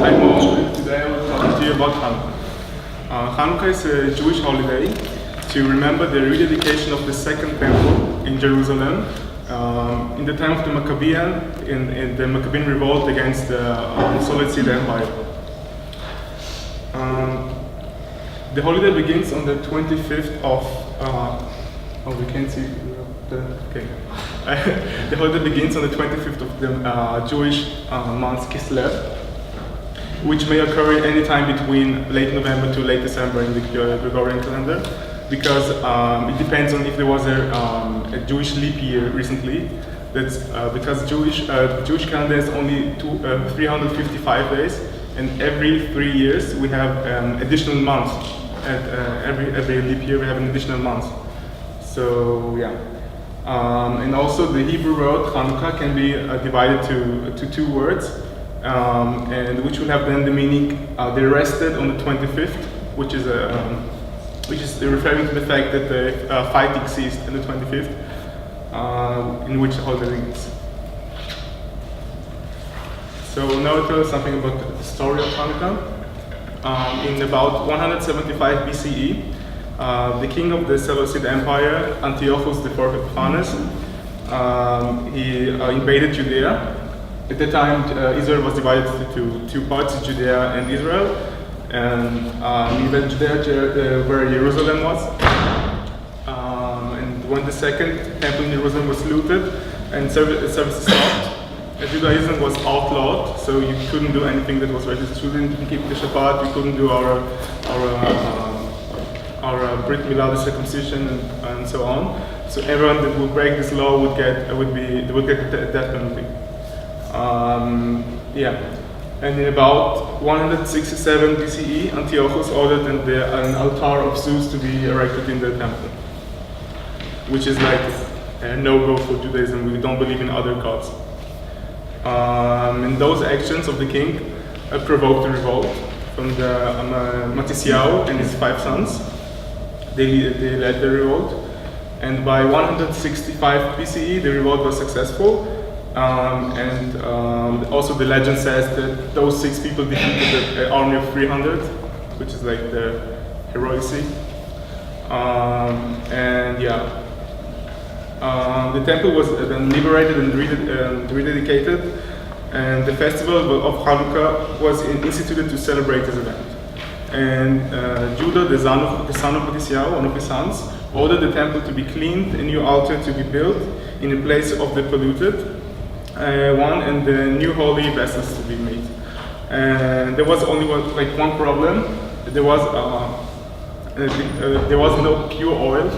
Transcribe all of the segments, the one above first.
I'm Mo. Today I will talk to you about Hanukkah. Hanukkah is a Jewish holiday to remember the rededication of the Second Temple in Jerusalem in the time of the Maccabean, in the Maccabean revolt against the Seleucid Empire. The holiday begins on the 25th of. We can't see. Okay. The holiday begins on the 25th of the Jewish month Kislev, which may occur any time between late November to late December in the Gregorian calendar, because it depends on if there was a Jewish leap year recently. That's because Jewish calendar is only 355 days, and every 3 years we have additional months. At every leap year we have an additional month. So yeah. And also the Hebrew word Hanukkah can be divided to two words, and which will have then the meaning they rested on the 25th, which is referring to the fact that the fighting ceased on the 25th, in which the holiday is. So now I'll tell you something about the story of Hanukkah. In about 175 BCE, the king of the Seleucid Empire, Antiochus IV Epiphanes, he invaded Judea. At the time, Israel was divided into two parts, Judea and Israel. And he invaded Judea, where Jerusalem was. And when the second temple in Jerusalem was looted and services stopped, Judaism was outlawed, so you couldn't do anything that was religious. You couldn't keep the Shabbat, you couldn't do our Brit Milah, the circumcision, and so on. So everyone that would break this law would get the death penalty. And in about 167 BCE, Antiochus ordered an altar of Zeus to be erected in the temple, which is like a no-go for Judaism. We don't believe in other gods. And those actions of the king provoked a revolt from the Matisiyahu and his 5 sons. They led the revolt, and by 165 BCE the revolt was successful, and also the legend says that those 6 people defeated an army of 300, which is like the heroicy. The temple was then liberated and rededicated, and the festival of Hanukkah was instituted to celebrate this event. And Judah, the son of Matisiyahu, one of his sons, ordered the temple to be cleaned, a new altar to be built in the place of the polluted one, and the new holy vessels to be made. And there was only one problem. There was no pure oil,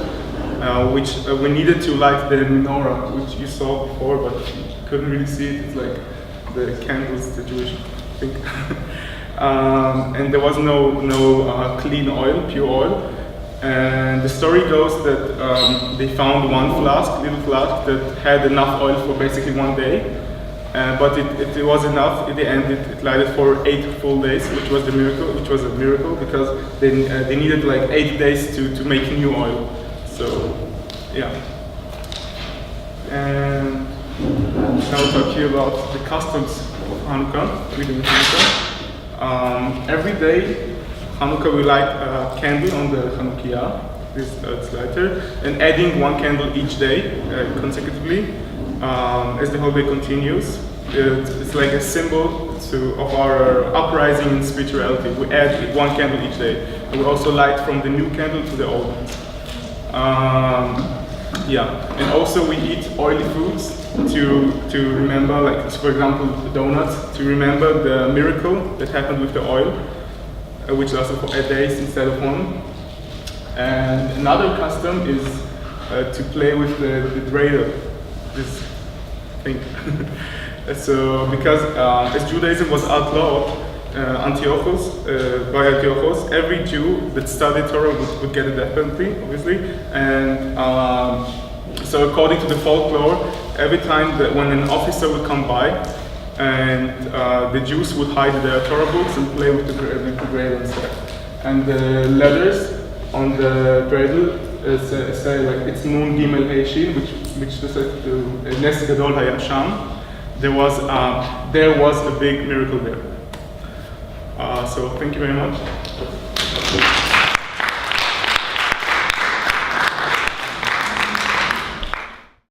which we needed to light the menorah, which you saw before, but you couldn't really see it. It's like the candles, the Jewish thing. And there was no clean oil, pure oil. And the story goes that they found one little flask, that had enough oil for basically 1 day. But it was enough. In the end, it lighted for 8 full days, which was a miracle because they needed like 8 days to make new oil. So, yeah. And now I'll talk to you about the customs of Hanukkah, reading Hanukkah. Every day, Hanukkah we light a candle on the Chanukiah, this lighter, and adding 1 candle each day consecutively as the holiday continues. It's like a symbol of our uprising in spirituality. We add 1 candle each day, and we also light from the new candle to the old ones. And also we eat oily foods to remember, like for example donuts, to remember the miracle that happened with the oil, which lasted for 8 days instead of 1. And another custom is to play with the dreidel, this thing. So because as Judaism was outlawed, by Antiochus, every Jew that studied Torah would get a death penalty, obviously. And so according to the folklore, every time that when an officer would come by, and the Jews would hide their Torah books and play with the dreidel instead. And the letters on the dreidel say like it's Nun Gimel Hey Shin, which says to Nes Gadol Hayam Sham. There was a big miracle there. So thank you very much.